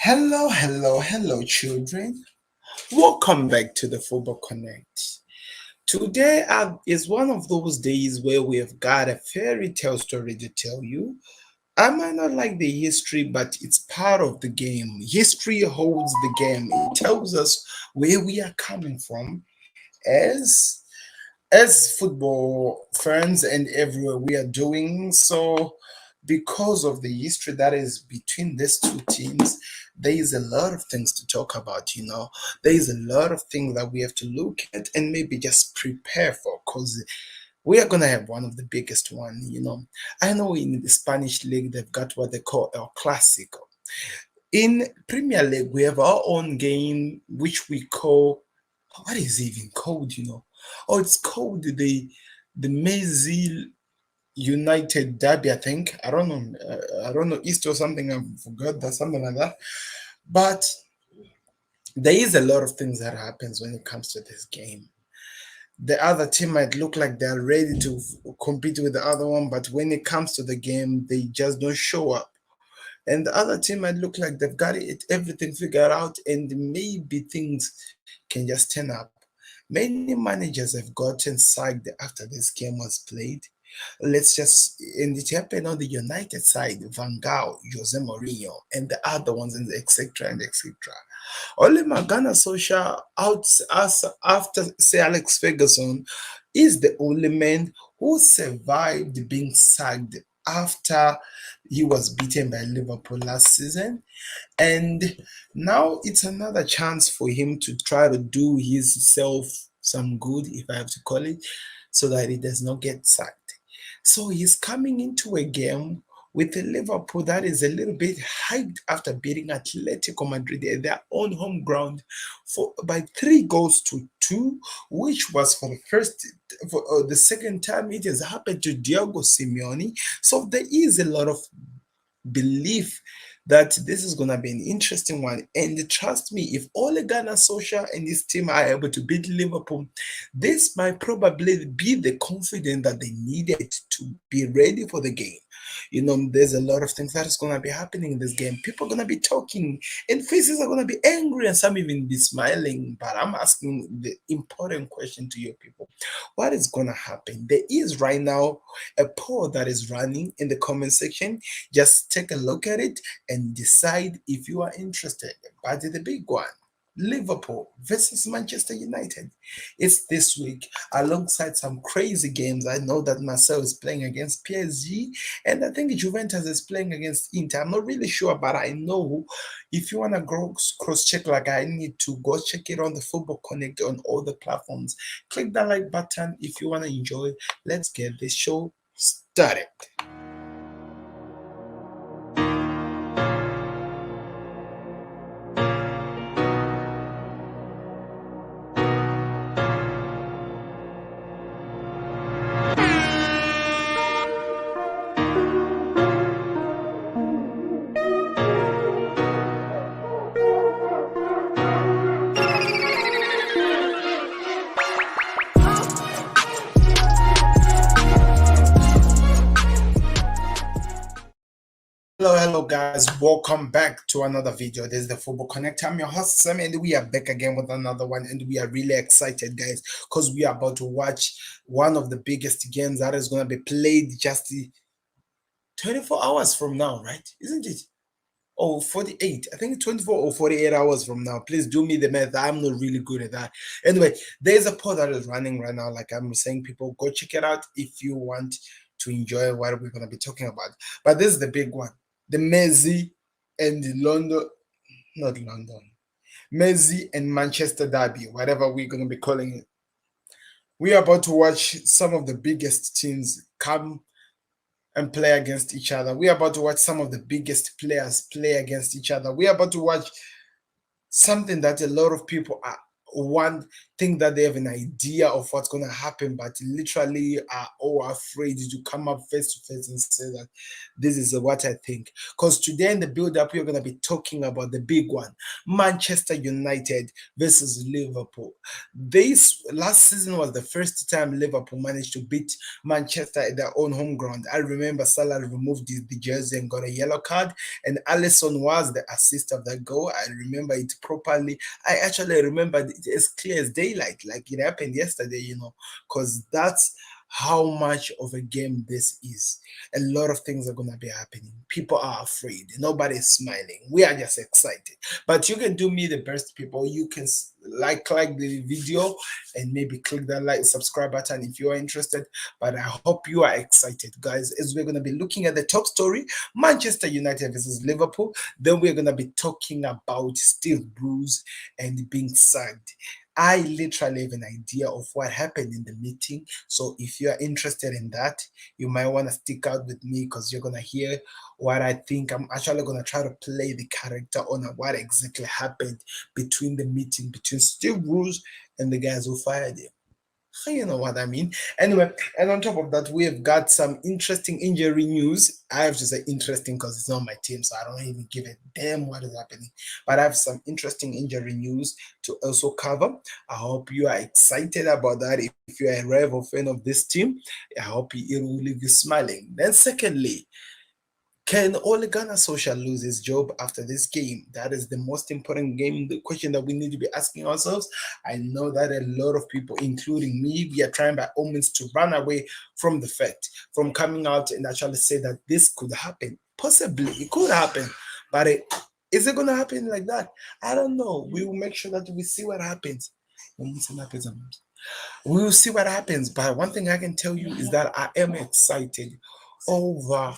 Hello, children. Welcome back to the Football Connect. Today is one of those days where we have got a fairy tale story to tell you. I might not like the history, but it's part of the game. History holds the game, it tells us where we are coming from as football fans and everywhere we are doing so. Because of the history that is between these two teams, there is a lot of things to talk about. There is a lot of things that we have to look at and maybe just prepare for, because we are going to have one of the biggest one. I know in the Spanish league they've got what they call El Clasico. In Premier League we have our own game which we call, what is it even called? Oh, it's called the Mersey United Derby, I think. I don't know, East or something. I forgot that, something like that. But there is a lot of things that happens when it comes to this game. The other team might look like they're ready to compete with the other one, but when it comes to the game, they just don't show up. And the other team might look like they've got everything figured out, and maybe things can just turn up. Many managers have gotten sacked after this game was played. And it happened on the United side, Van Gaal, Jose Mourinho, and the other ones, and etc. and etc. Ole Magana Solskjaer out us after Sir Alex Ferguson is the only man who survived being sacked after he was beaten by Liverpool last season. And now it's another chance for him to try to do himself some good, if I have to call it, so that he does not get sacked. So he's coming into a game with a Liverpool that is a little bit hyped after beating Atletico Madrid at their own home ground by 3 goals to 2, which was for the second time it has happened to Diego Simeone. So there is a lot of belief that this is going to be an interesting one. And trust me, if Ole Gunnar Solskjaer and his team are able to beat Liverpool, this might probably be the confidence that they needed to be ready for the game. There's a lot of things that is going to be happening in this game. People are going to be talking, and faces are going to be angry, and some even be smiling. But I'm asking the important question to you people: what is going to happen? There is right now a poll that is running in the comment section. Just take a look at it and decide if you are interested. But the big one, Liverpool versus Manchester United. It's this week alongside some crazy games. I know that Marcel is playing against PSG, and I think Juventus is playing against Inter. I'm not really sure, but I know if you want to cross check like I need to, go check it on the Football Connect on all the platforms. Click that like button if you want to enjoy. Let's get this show started. Hello, guys. Welcome back to another video. This is the Football Connect. I'm your host, Sam, and we are back again with another one. And we are really excited, guys, because we are about to watch one of the biggest games that is going to be played just 24 hours from now, right? Isn't it? Oh, 48. I think 24 or 48 hours from now. Please do me the math. I'm not really good at that. Anyway, there's a poll that is running right now. Like I'm saying, people, go check it out if you want to enjoy what we're going to be talking about. But this is the big one, the Mersey and the not London, Mersey and Manchester Derby, whatever we're going to be calling it. We are about to watch some of the biggest teams come and play against each other. We are about to watch some of the biggest players play against each other. We are about to watch something that a lot of people want think that they have an idea of what's going to happen, but literally are all afraid to come up face to face and say that this is what I think. Because today in the build up, we're going to be talking about the big one, Manchester United versus Liverpool. This last season was the first time Liverpool managed to beat Manchester at their own home ground. I remember Salah removed the jersey and got a yellow card, and Alisson was the assist of that goal. I remember it properly. I actually remember it as clear as daylight, like it happened yesterday, because that's how much of a game this is. A lot of things are going to be happening. People are afraid. Nobody's smiling. We are just excited. But you can do me the best, people. You can like the video and maybe click that like subscribe button if you are interested. But I hope you are excited, guys, as we're going to be looking at the top story, Manchester United versus Liverpool. Then we're going to be talking about Steve Bruce and being sacked. I literally have an idea of what happened in the meeting. So if you are interested in that, you might want to stick out with me because you're going to hear what I think. I'm actually going to try to play the character on what exactly happened between the meeting between Steve Bruce and the guys who fired him. You know what I mean. Anyway, and on top of that, we have got some interesting injury news. I have to say interesting because it's not my team, so I don't even give a damn what is happening. But I have some interesting injury news to also cover. I hope you are excited about that. If you are a rival fan of this team, I hope it will leave you smiling. Then secondly, can Ole Gunnar Solskjaer lose his job after this game? That is the most important game, the question that we need to be asking ourselves. I know that a lot of people, including me, we are trying by all means to run away from the fact, from coming out and actually say that this could happen. Possibly, it could happen, but is it going to happen like that? I don't know. We will make sure that we see what happens. We will see what happens, but one thing I can tell you is that I am excited over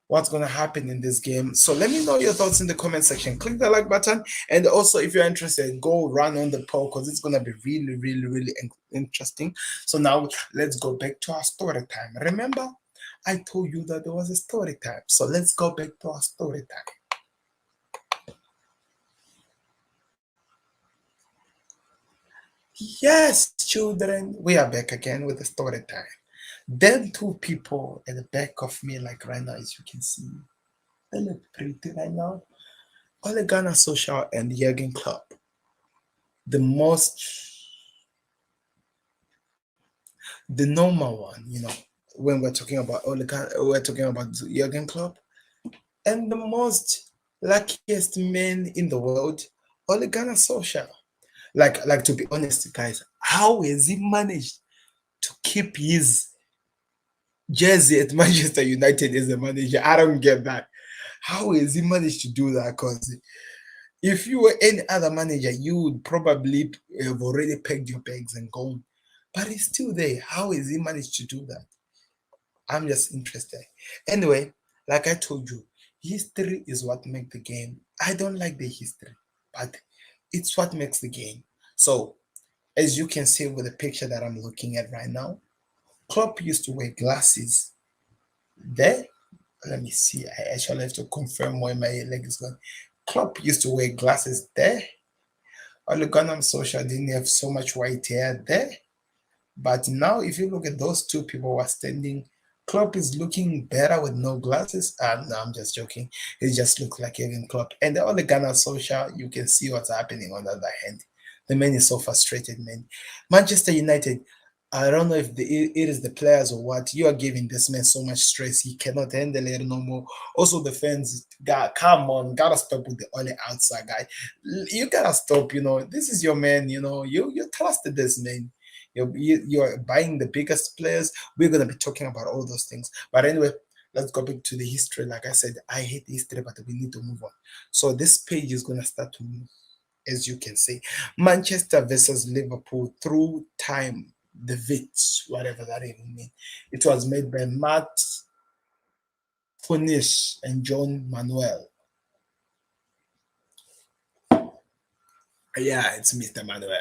what's going to happen in this game. So let me know your thoughts in the comment section. Click the like button, and also if you're interested, go run on the poll because it's going to be really, really, really interesting. So now let's go back to our story time. Remember, I told you that there was a story time. So let's go back to our story time. Yes, children, we are back again with the story time. Then two people at the back of me, like right now, as you can see, they look pretty right now. Ole Gunnar Solskjaer and Jurgen Klopp. The most, the normal one, when we're talking about Ole Gunnar, we're talking about Jurgen Klopp, and the most luckiest man in the world, Ole Gunnar Solskjaer. Like to be honest, guys, how has he managed to keep his jersey at Manchester United as a manager? I don't get that. How has he managed to do that? Because if you were any other manager, you would probably have already packed your bags and gone. But he's still there. How has he managed to do that? I'm just interested. Anyway, like I told you, history is what makes the game. I don't like the history, but it's what makes the game. So, as you can see with the picture that I'm looking at right now, Klopp used to wear glasses there. Let me see. I actually have to confirm where my leg is going. Klopp used to wear glasses there. Ole Gunnar Solskjaer didn't have so much white hair there. But now, if you look at those two people who are standing, Klopp is looking better with no glasses. No, I'm just joking. He just looks like Jurgen Klopp. And the Ole Gunnar Solskjaer, you can see what's happening on the other hand. The man is so frustrated, man. Manchester United, I don't know if it is the players or what. You are giving this man so much stress. He cannot handle it no more. Also, the fans, God, come on, gotta stop with the Ole outside guy. You gotta stop. This is your man. You trusted this man. You're buying the biggest players. We're gonna be talking about all those things. But anyway, let's go back to the history. Like I said, I hate history, but we need to move on. So this page is gonna start to move, as you can see. Manchester versus Liverpool through time. The Vitz, whatever that even means. It was made by Matt Funish and John Manuel. Yeah, it's Mr. Manuel.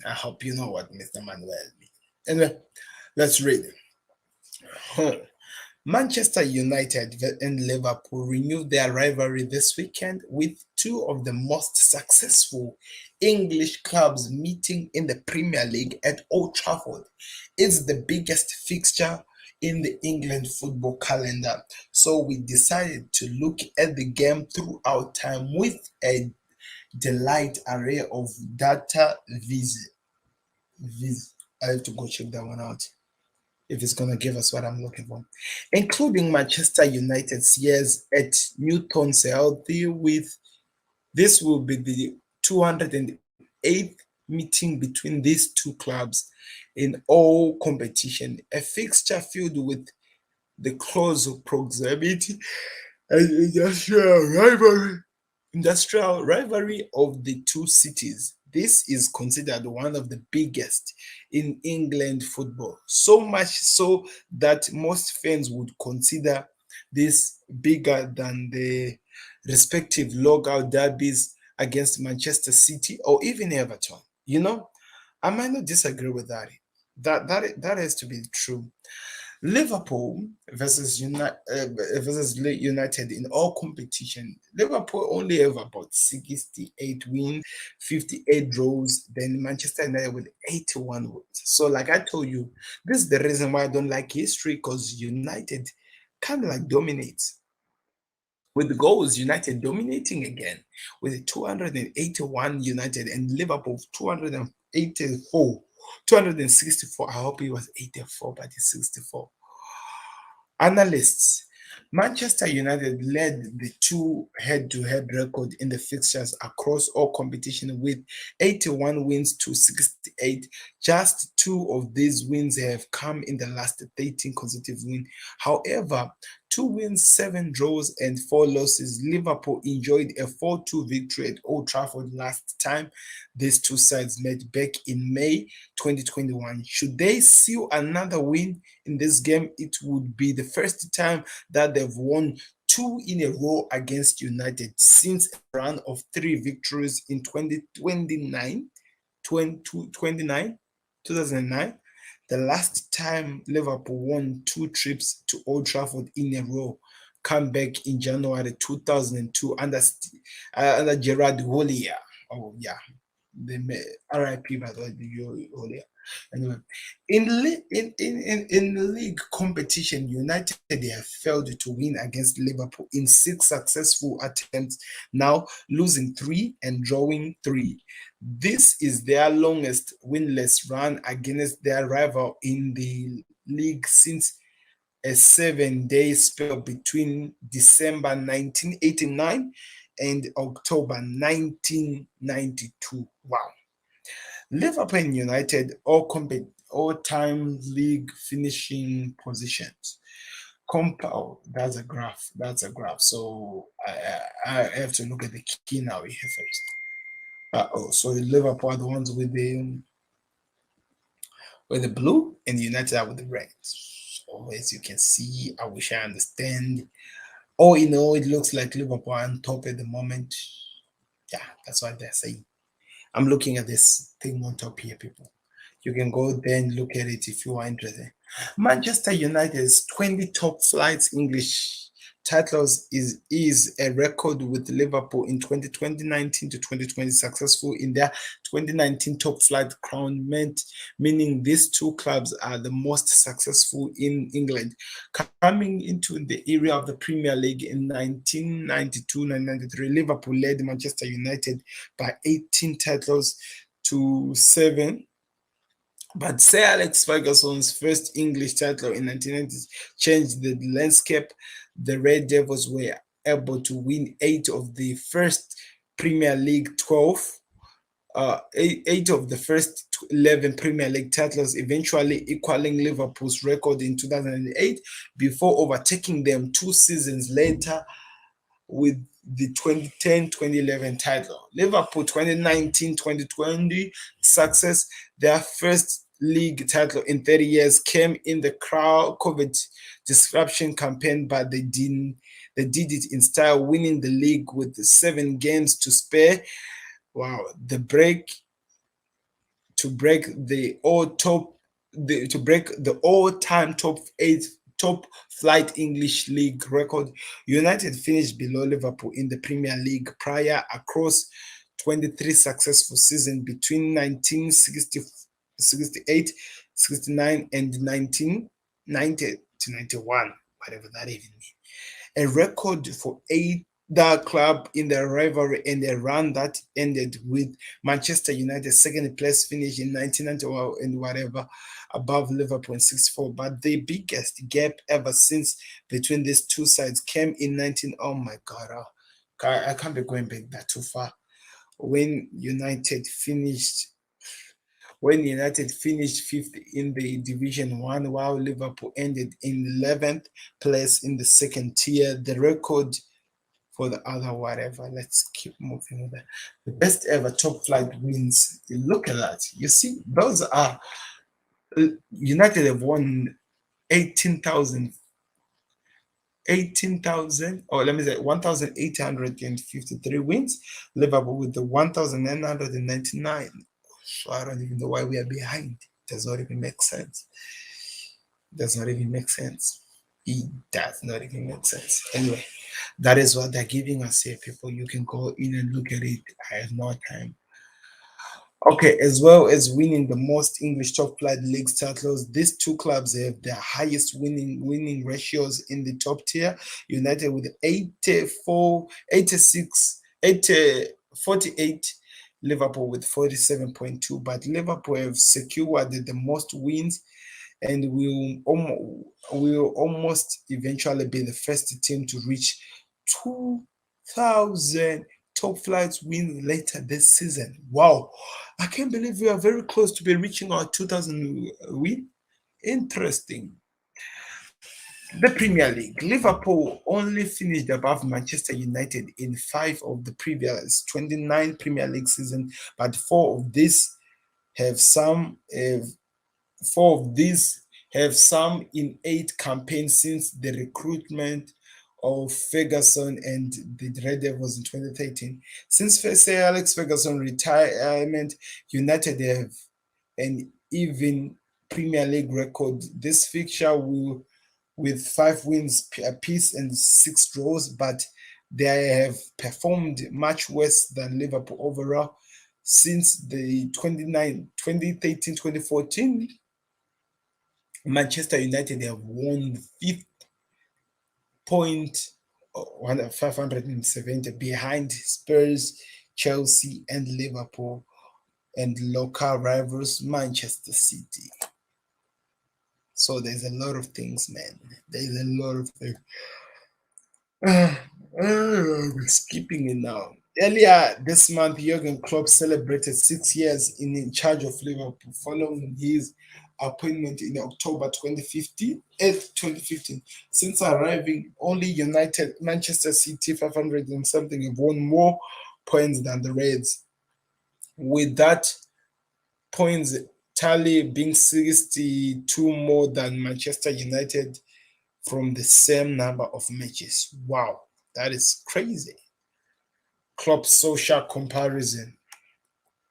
I hope you know what Mr. Manuel means. Anyway, let's read it. Manchester United and Liverpool renewed their rivalry this weekend with two of the most successful English clubs meeting in the Premier League at Old Trafford. It's the biggest fixture in the England football calendar, so we decided to look at the game throughout time with a delight array of data vis. I have to go check that one out if it's going to give us what I'm looking for, including Manchester United's years at Newcastle with this will be the 208th meeting between these two clubs in all competition, a fixture filled with the close proximity and industrial rivalry of the two cities. This is considered one of the biggest in England football, so much so that most fans would consider this bigger than the respective local derbies against Manchester City or even Everton. I might not disagree with that. That has to be true. Liverpool versus United in all competition. Liverpool only have about 68 wins, 58 draws. Then Manchester United with 81 wins. So, like I told you, this is the reason why I don't like history because United kind of like dominates with the goals, United dominating again with 281 United and Liverpool 284, 264. I hope it was 84, but it's 64. Analysts: Manchester United led the two head-to-head record in the fixtures across all competition with 81 wins to 68. Just two of these wins have come in the last 13 consecutive wins. However, 2 wins, 7 draws, and 4 losses. Liverpool enjoyed a 4-2 victory at Old Trafford last time these two sides met back in May 2021. Should they seal another win in this game, it would be the first time that they've won two in a row against United since a run of 3 victories in 2009. The last time Liverpool won 2 trips to Old Trafford in a row come back in January 2002 under Gerard Houllier. Oh yeah, the RIP by the Houllier. Anyway, in the league competition, United have failed to win against Liverpool in 6 successful attempts, now losing 3 and drawing 3. This is their longest winless run against their rival in the league since a 7-day spell between December 1989 and October 1992. Wow. Liverpool and United all-time league finishing positions. Compile, that's a graph. So I have to look at the key now here first. So Liverpool are the ones with the blue, and United are with the red. So as you can see, I wish I understand. All in all, it looks like Liverpool are on top at the moment. Yeah, that's what they're saying. I'm looking at this thing on top here, people. You can go there and look at it if you are interested. Manchester United's 20 top flights English titles is a record with Liverpool in 2019 to 2020 successful in their 2019 top flight crown, meaning these two clubs are the most successful in England. Coming into the era of the Premier League in 1992-1993, Liverpool led Manchester United by 18 titles to 7. But Sir Alex Ferguson's first English title in 1990s changed the landscape. The Red Devils were able to win 8 of the first Premier League 12, 8 of the first 11 Premier League titles, eventually equaling Liverpool's record in 2008 before overtaking them 2 seasons later with the 2010-2011 title. Liverpool 2019-2020 success, their first league title in 30 years, came in the COVID disruption campaign, but they did it in style, winning the league with 7 games to spare. Wow, to break the all-time top 8 top flight English league record. United finished below Liverpool in the Premier League prior across 23 successful seasons between 1968, 69, and 1990 to 91, whatever that even means. A record for either club in the rivalry and a run that ended with Manchester United second place finish in 1991 and whatever above Liverpool in 64. But the biggest gap ever since between these two sides came in 19. Oh my God, I can't be going back that too far. When United finished fifth in the Division One, while Liverpool ended in 11th place in the second tier. The record for the other whatever. Let's keep moving with that. The best ever top flight wins. Look at that. You see, those are United have won 18,000 or let me say 1,853 wins. Liverpool with the 1,999. So I don't even know why we are behind. It does not even make sense. It does not even make sense. It does not even make sense. Anyway, that is what they're giving us here, people. You can go in and look at it. I have no time. Okay, as well as winning the most English top flight league titles, these two clubs have the highest winning ratios in the top tier. United with 84, 86, 80, 48, Liverpool with 47.2. But Liverpool have secured the most wins and will almost eventually be the first team to reach 2,000 top flights wins later this season. Wow, I can't believe we are very close to be reaching our 2,000 win. Interesting. The Premier League. Liverpool only finished above Manchester United in 5 of the previous 29 Premier League seasons, but have some have 4 of these have some in 8 campaigns since the recruitment of Ferguson and the Red Devils in 2013. Since Sir Alex Ferguson retirement, United have an even Premier League record. This fixture will with 5 wins apiece and 6 draws, but they have performed much worse than Liverpool overall since the 2013-2014. Manchester United have won 5th point 570 behind Spurs, Chelsea, and Liverpool, and local rivals Manchester City. So there's a lot of things, man. There's a lot of things. We're skipping it now. Earlier this month, Jurgen Klopp celebrated 6 years in charge of Liverpool following his appointment in October 2015. Since arriving, only United, Manchester City, 500 and something, have won more points than the Reds, with that points tally being 62 more than Manchester United from the same number of matches. Wow, that is crazy. Club social comparison.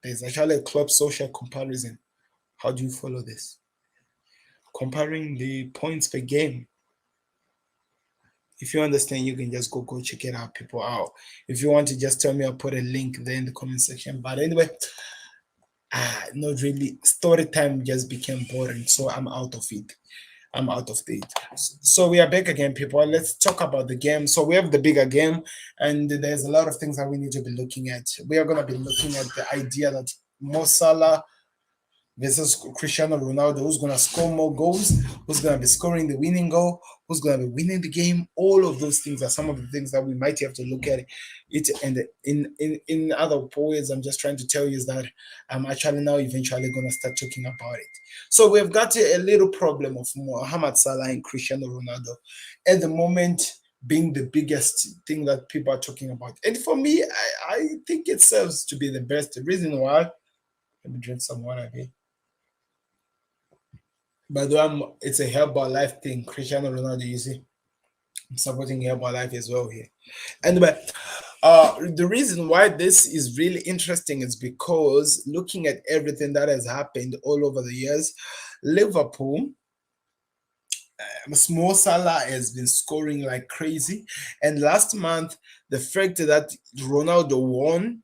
There's actually a club social comparison. How do you follow this? Comparing the points per game. If you understand, you can just go check it out, people out. If you want to just tell me, I'll put a link there in the comment section. But anyway, not really. Story time just became boring, so I'm out of it. I'm out of it. So we are back again, people. Let's talk about the game. So we have the bigger game, and there's a lot of things that we need to be looking at. We are going to be looking at the idea that Mo Salah versus Cristiano Ronaldo, who's going to score more goals, who's going to be scoring the winning goal, who's going to be winning the game. All of those things are some of the things that we might have to look at it. And in other words, I'm just trying to tell you is that I'm actually now eventually going to start talking about it. So we've got a little problem of Mohamed Salah and Cristiano Ronaldo at the moment being the biggest thing that people are talking about. And for me, I think it serves to be the best. The reason why, let me drink some water here. By the way, it's a Herbalife thing. Cristiano Ronaldo, you see, I'm supporting Herbalife as well here. Anyway, the reason why this is really interesting is because looking at everything that has happened all over the years, Liverpool Small Salah has been scoring like crazy. And last month, the fact that Ronaldo won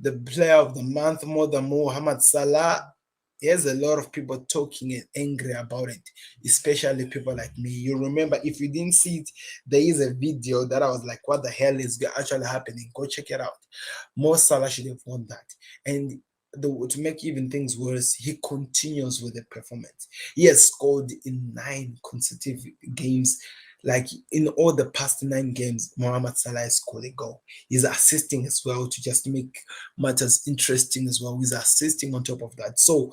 the player of the month more than Mohamed Salah, there's a lot of people talking and angry about it, especially people like me. You remember, if you didn't see it, there is a video that I was like, what the hell is actually happening? Go check it out. Mo Salah should have won that. And to make even things worse, he continues with the performance. He has scored in 9 consecutive games. Like in all the past 9 games, Mohamed Salah has scored a goal. He's assisting as well to just make matters interesting as well. He's assisting on top of that. So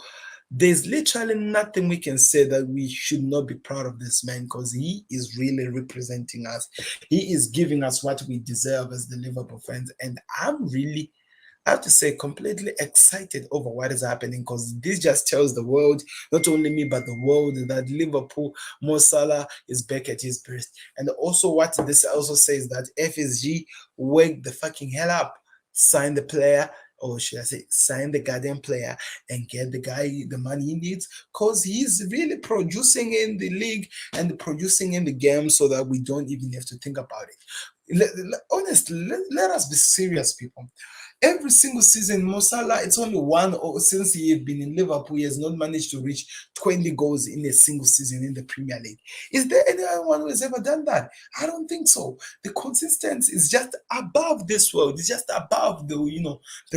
there's literally nothing we can say that we should not be proud of this man, because he is really representing us. He is giving us what we deserve as the Liverpool fans. And I'm really, I have to say, completely excited over what is happening, because this just tells the world, not only me, but the world, that Liverpool, Mo Salah is back at his best. And also, what this also says, that FSG, wake the fucking hell up, sign the player, or should I say, sign the goddamn player and get the guy the money he needs, because he's really producing in the league and producing in the game, so that we don't even have to think about it. Honestly, let us be serious, people. Every single season, Mo Salah, it's only one, or since he had been in Liverpool, he has not managed to reach 20 goals in a single season in the Premier League. Is there anyone who has ever done that? I don't think so. The consistency is just above this world. It's just above the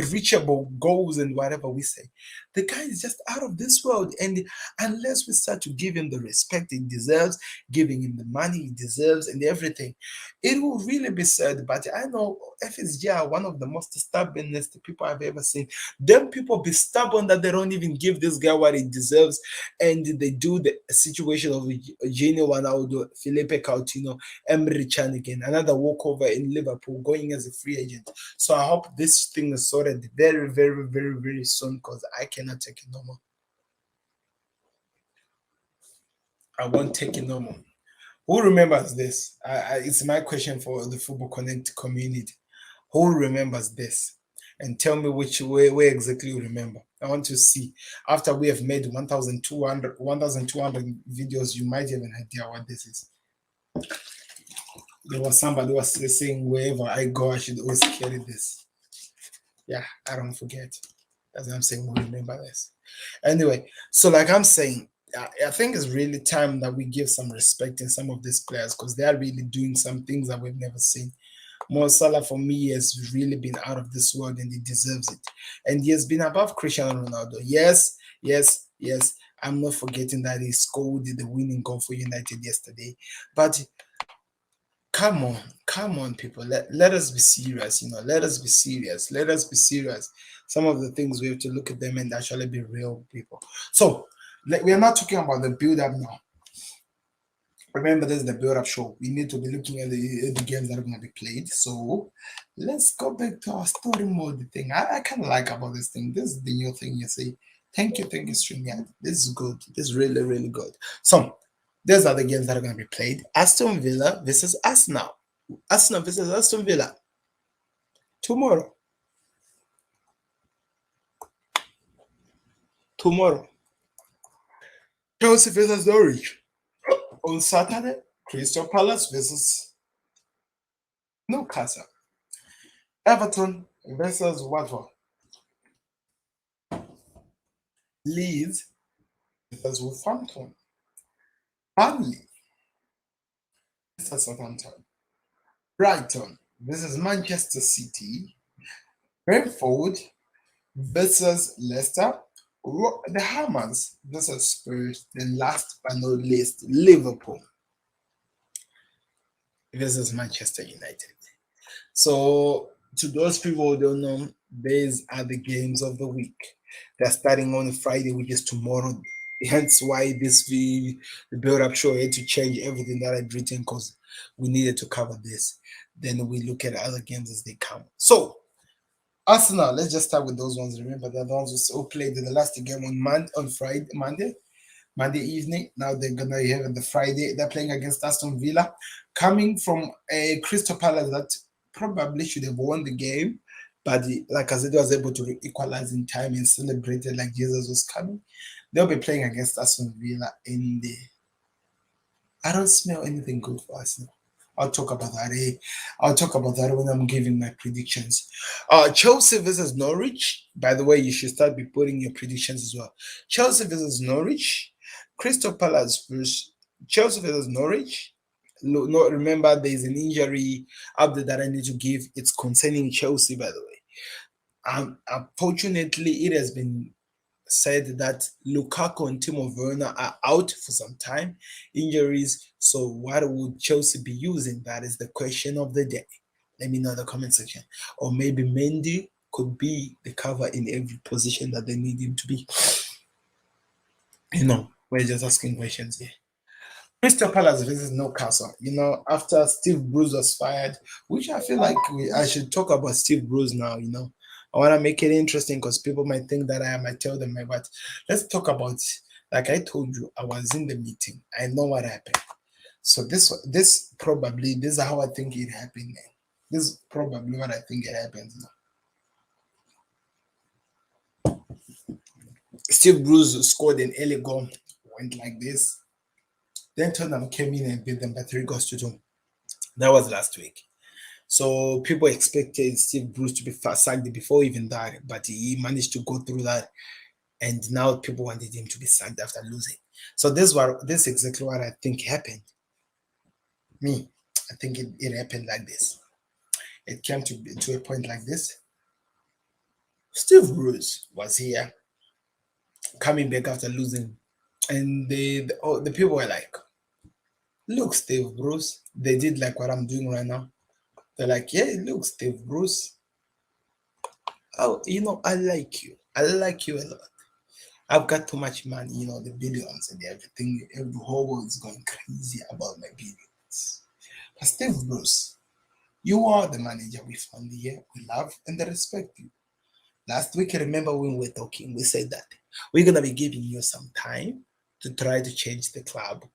reachable goals and whatever we say. The guy is just out of this world. And unless we start to give him the respect he deserves, giving him the money he deserves and everything, it will really be sad. But I know FSG are one of the most stubbornest people I've ever seen. Them people be stubborn that they don't even give this guy what he deserves, and they do the situation of Gini Ronaldo, Felipe Coutinho, Emre Can again, another walkover in Liverpool, going as a free agent. So I hope this thing is sorted very, very, very, very soon, because I cannot take it no more. I won't take it no more. Who remembers this? It's my question for the Football Connect community. Who remembers this? And tell me which way where exactly you remember. I want to see. After we have made 1,200 videos, you might have an idea what this is. There was somebody who was saying, wherever I go, I should always carry this. Yeah, I don't forget. That's what I'm saying. We remember this. Anyway, so like I'm saying, I think it's really time that we give some respect in some of these players, because they are really doing some things that we've never seen. Mo Salah, for me, has really been out of this world, and he deserves it. And he has been above Cristiano Ronaldo. Yes, yes, yes. I'm not forgetting that he scored the winning goal for United yesterday. But come on, people. Let us be serious, let us be serious. Let us be serious. Some of the things, we have to look at them and actually be real people. So we are not talking about the build-up now. Remember, this is the build-up show. We need to be looking at the games that are going to be played. So let's go back to our story mode thing. I kind of like about this thing. This is the new thing you see. Thank you, StreamYard. This is good. This is really, really good. So these are the games that are going to be played. Aston Villa versus Arsenal. Arsenal versus Aston Villa. Tomorrow. Chelsea versus Norwich. On Saturday, Crystal Palace versus Newcastle. Everton versus Watford. Leeds versus Wolverhampton. Burnley versus Southampton. Brighton versus Manchester City. Brentford versus Leicester. The Hammers versus Spurs. Then last but not least, Liverpool versus Manchester United. So to those people who don't know, these are the games of the week. They're starting on Friday, which is tomorrow. Hence why the build-up show had to change everything that I'd written, because we needed to cover this. Then we look at other games as they come. So Arsenal, let's just start with those ones. Remember, they're the ones who played the last game on Friday, Monday evening. Now they're gonna have the Friday. They're playing against Aston Villa, coming from a Crystal Palace that probably should have won the game, but like I said, was able to equalize in time and celebrated like Jesus was coming. They'll be playing against Aston Villa in the I don't smell anything good for Arsenal. I'll talk about that. I'll talk about that when I'm giving my predictions. Chelsea versus Norwich. By the way, you should start be putting your predictions as well. Chelsea versus Norwich. Crystal Palace versus Chelsea versus Norwich. No, remember there's an injury update that I need to give. It's concerning Chelsea, by the way. Unfortunately, it has been said that Lukaku and Timo Werner are out for some time, injuries. So, what would Chelsea be using? That is the question of the day. Let me know in the comment section. Or maybe Mendy could be the cover in every position that they need him to be. We're just asking questions here. Crystal Palace versus Newcastle. After Steve Bruce was fired, which I feel like I should talk about Steve Bruce now. I want to make it interesting because people might think that I might tell them, but let's talk about. Like I told you, I was in the meeting. I know what happened. So this is how I think it happened. This is probably what I think it happens now. Steve Bruce scored an early goal, went like this. Then Tottenham came in and beat them by 3-2. That was last week. So people expected Steve Bruce to be sacked before even that, but he managed to go through that, and now people wanted him to be sacked after losing. So this is exactly what I think happened. I think it happened like this. It came to a point like this. Steve Bruce was here, coming back after losing, and the people were like, "Look, Steve Bruce." They did like what I'm doing right now. They're like, "Yeah, look, Steve Bruce. Oh, I like you. I like you a lot. I've got too much money, the billions and everything. Every whole world is going crazy about my billions. But Steve Bruce, you are the manager we found here. We love and respect you. Last week, remember when we were talking, we said that we're gonna be giving you some time to try to change the club,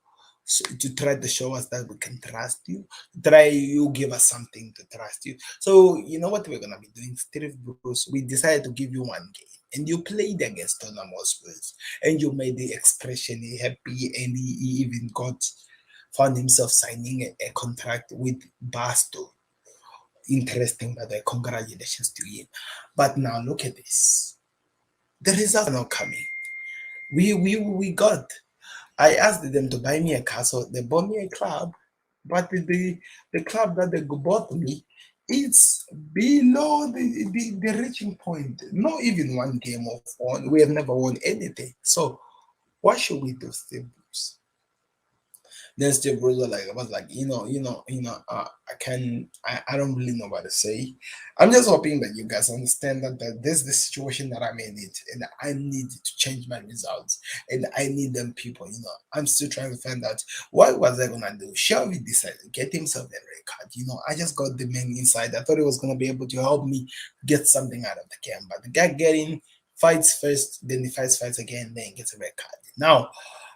so to try to show us that we can trust you. Try you give us something to trust you. So you know what we're gonna be doing, Steve Bruce. We decided to give you one game, and you played against Tottenham Spurs, and you made the expression happy, and he even found himself signing a contract with Barstow. Interesting, by the way. Congratulations to him. But now look at this. The results are not coming. We got. I asked them to buy me a car, so they bought me a club. But the club that they bought me, it's below the reaching point. Not even one game of won. We have never won anything. So what should we do, Steve Bruce? Then Steve Bruce was like, I don't really know what to say. I'm just hoping that you guys understand that this is the situation that I'm in it, and I need to change my results, and I need them people. I'm still trying to find out what was I gonna do. Shelby decided get himself a red card. I just got the man inside. I thought he was gonna be able to help me get something out of the game, but the guy getting fights first, then he fights again, then gets a red card. Now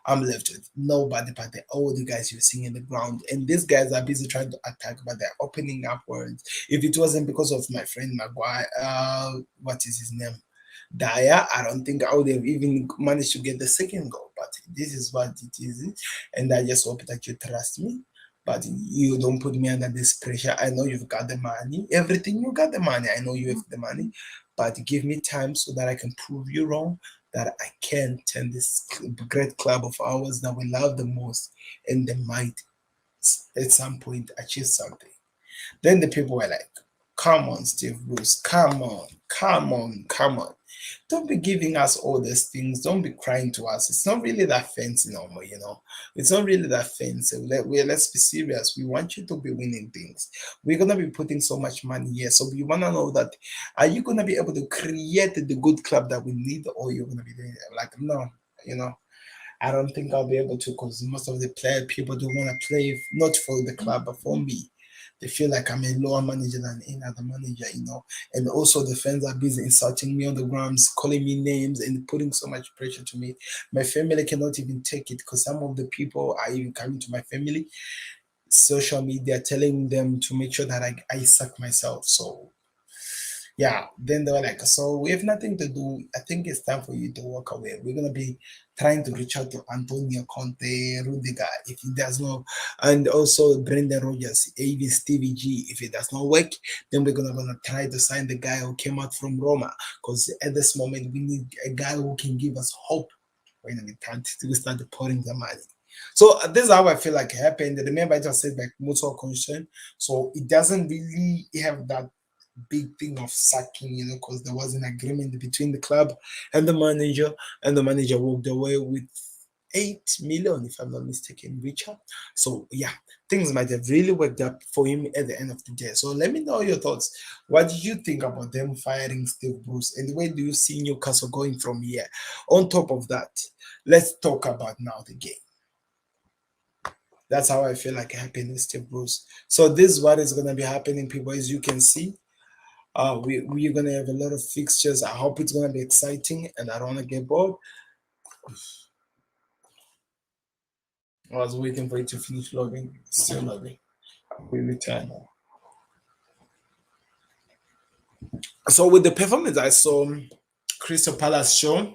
I'm left with nobody but all the guys you're seeing in the ground. And these guys are busy trying to attack, but they're opening upwards. If it wasn't because of my friend Maguire, what is his name? Dyer, I don't think I would have even managed to get the second goal. But this is what it is. And I just hope that you trust me. But you don't put me under this pressure. I know you've got the money. Everything you got the money. I know you have the money. But give me time so that I can prove you wrong, that I can turn this great club of ours that we love the most, and they might at some point achieve something. Then the people were like, "Come on, Steve Bruce, come on, come on, come on. Don't be giving us all these things. Don't be crying to us. It's not really that fancy no more, It's not really that fancy. Let's be serious. We want you to be winning things. We're going to be putting so much money here. So we want to know that, are you going to be able to create the good club that we need, or you're going to be doing it?" Like, no, I don't think I'll be able to, because most of the people do want to play not for the club, but for me. They feel like I'm a lower manager than any other manager, And also the fans are busy insulting me on the grounds, calling me names and putting so much pressure to me. My family cannot even take it, because some of the people are even coming to my family, social media, telling them to make sure that I suck myself. So Yeah, then they were like, so we have nothing to do. I think it's time for you to walk away. We're gonna be trying to reach out to Antonio Conte, Rudiger, if it does not, and also Brendan Rodgers, even Stevie G. If it does not work, then we're gonna try to sign the guy who came out from Roma. Because at this moment we need a guy who can give us hope when we start pouring the money. So this is how I feel like it happened. Remember, I just said like mutual consent. So it doesn't really have that big thing of sacking, because there was an agreement between the club and the manager walked away with 8 million, if I'm not mistaken, Richard. So yeah, things might have really worked out for him at the end of the day. So let me know your thoughts. What did you think about them firing Steve Bruce, and where do you see Newcastle going from here? On top of that, let's talk about now the game. That's how I feel like it happened with Steve Bruce. So this is what is gonna be happening, people, as you can see. We're gonna have a lot of fixtures. I hope it's gonna be exciting, and I don't wanna get bored. I was waiting for it to finish logging. Still logging. We return. So with the performance I saw Crystal Palace show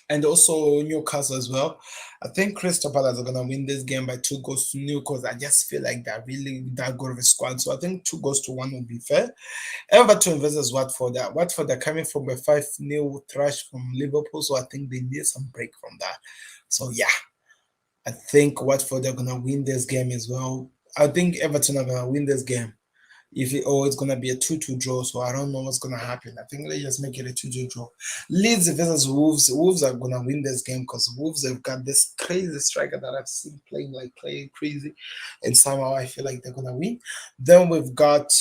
and also Newcastle as well, I think Crystal Palace are gonna win this game by 2 goals to 0 because I just feel like they're really that good of a squad. So I think 2 goals to 1 would be fair. Everton versus Watford. Watford are coming from a 5-0 thrash from Liverpool, so I think they need some break from that. So yeah, I think Watford are gonna win this game as well. I think Everton are gonna win this game. If it, it's gonna be a 2-2 draw, so I don't know what's gonna happen. I think let's just make it a 2-2 draw. Leeds versus Wolves. Wolves are gonna win this game because Wolves have got this crazy striker that I've seen playing crazy, and somehow I feel like they're gonna win. Then we've got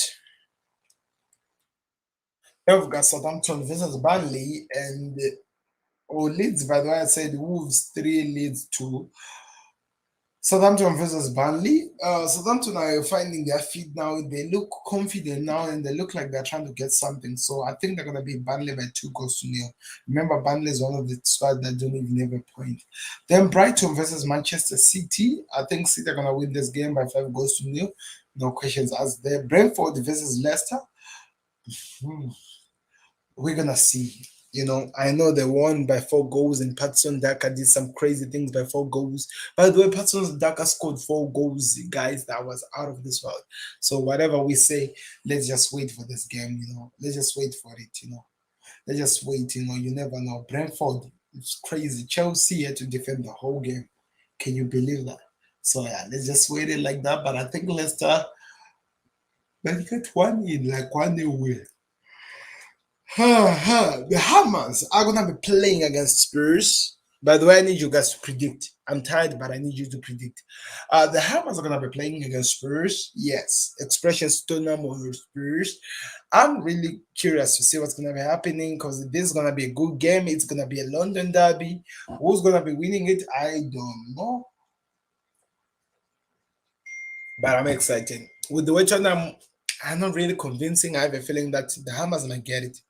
Southampton versus Burnley and Leeds. By the way, I said Wolves 3, Leeds 2. Southampton versus Burnley. Southampton are finding their feet now. They look confident now and they look like they're trying to get something. So I think they're going to beat Burnley by 2 goals to 0. Remember, Burnley is one of the squad that don't even have a point. Then Brighton versus Manchester City. I think City are going to win this game by 5 goals to 0. No questions asked there. Brentford versus Leicester. Hmm. We're gonna see. I know they won by 4 goals, and Patson Daka did some crazy things by 4 goals. By the way, Patson Daka scored 4 goals, guys. That was out of this world. So whatever we say, let's just wait for this game. Let's just wait for it. Let's just wait. You never know. Brentford, it's crazy. Chelsea had to defend the whole game. Can you believe that? So yeah, let's just wait it like that. But I think Leicester, let's get one in, like 1-0 win. The Hammers are gonna be playing against Spurs. By the way, I need you guys to predict. I'm tired, but I need you to predict. The Hammers are gonna be playing against Spurs. Yes, expression Stoneham or Spurs. I'm really curious to see what's gonna be happening because this is gonna be a good game. It's gonna be a London derby. Who's gonna be winning it? I don't know, but I'm excited. With the way Tottenham, I'm not really convincing. I have a feeling that the Hammers might get it.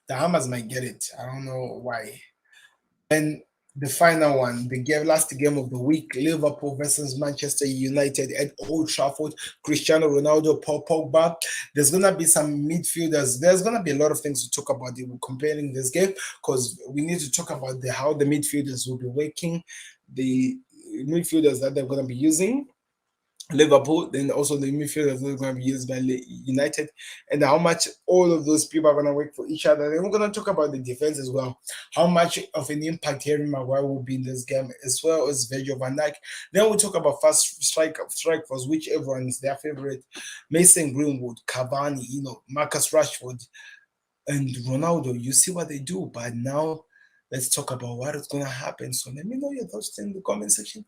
The Hammers might get it. I don't know why. And the final one, last game of the week, Liverpool versus Manchester United at Old Trafford. Cristiano Ronaldo, Paul Pogba. There's gonna be some midfielders. There's gonna be a lot of things to talk about comparing this game because we need to talk about how the midfielders will be working, the midfielders that they're gonna be using. Liverpool, then also the midfielders are going to be used by United, and how much all of those people are going to work for each other. Then we're going to talk about the defense as well. How much of an impact Harry Maguire will be in this game, as well as Virgil van Dijk. Then we'll talk about fast strikers, which everyone is their favorite. Mason Greenwood, Cavani, Marcus Rashford, and Ronaldo. You see what they do, but now let's talk about what is going to happen. So let me know your thoughts in the comment section.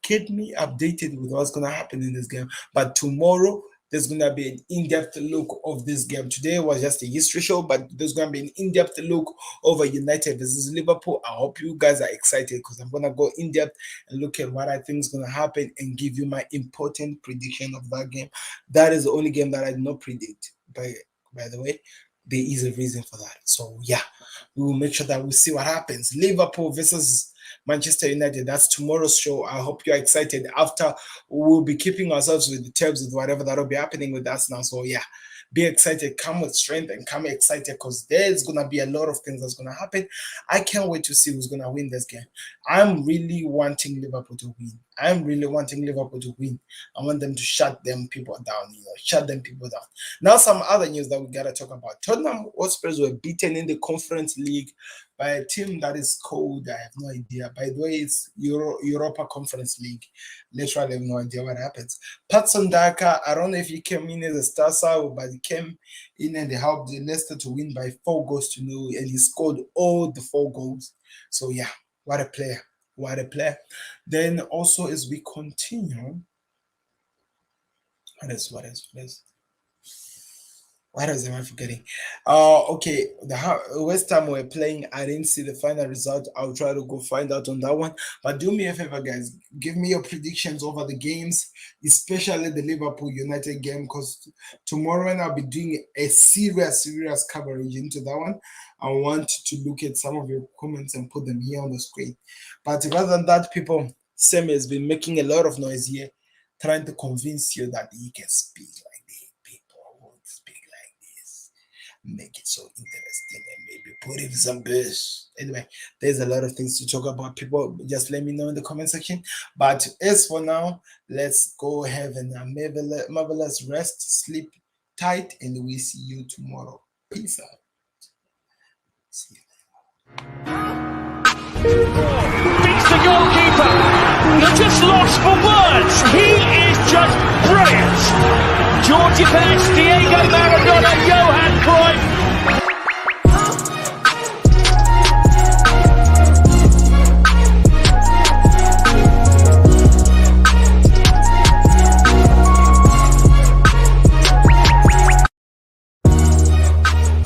Keep me updated with what's going to happen in this game. But tomorrow, there's going to be an in-depth look of this game. Today was just a history show, but there's going to be an in-depth look over United versus Liverpool. I hope you guys are excited because I'm going to go in-depth and look at what I think is going to happen and give you my important prediction of that game. That is the only game that I did not predict, by the way. There is a reason for that. So yeah, we will make sure that we see what happens. Liverpool versus Manchester United. That's tomorrow's show. I hope you're excited. After, we'll be keeping ourselves with the tabs with whatever that'll be happening with us now. So yeah, Be excited, come with strength, and come excited because there's gonna be a lot of things that's gonna happen. I can't wait to see who's gonna win this game. I'm really wanting Liverpool to win. I'm really wanting Liverpool to win. I want them to shut them people down, shut them people down. Now, some other news that we gotta talk about. Tottenham Hotspurs were beaten in the Conference League by a team that is called, I have no idea. By the way, it's Europa Conference League. Literally, I have no idea what happens. Patson Daka, I don't know if he came in as a star sub, but he came in and helped Leicester to win by 4-0, and he scored all the 4 goals. So yeah, what a player. What a player. Then also as we continue, what else am I forgetting? Okay, the West Ham were playing. I didn't see the final result. I'll try to go find out on that one. But do me a favor, guys. Give me your predictions over the games, especially the Liverpool United game, because tomorrow I'll be doing a serious coverage into that one. I want to look at some of your comments and put them here on the screen. But rather than that, people, Sam has been making a lot of noise here, trying to convince you that he can speak like this. People won't speak like this. Make it so interesting and maybe put in some buzz. Anyway, there's a lot of things to talk about. People, just let me know in the comment section. But as for now, let's go have a marvelous rest, sleep tight, and we see you tomorrow. Peace out. See you. Beats the goalkeeper. You're just lost for words. He is just brilliant. Georgie Best, Diego Maradona, Johan.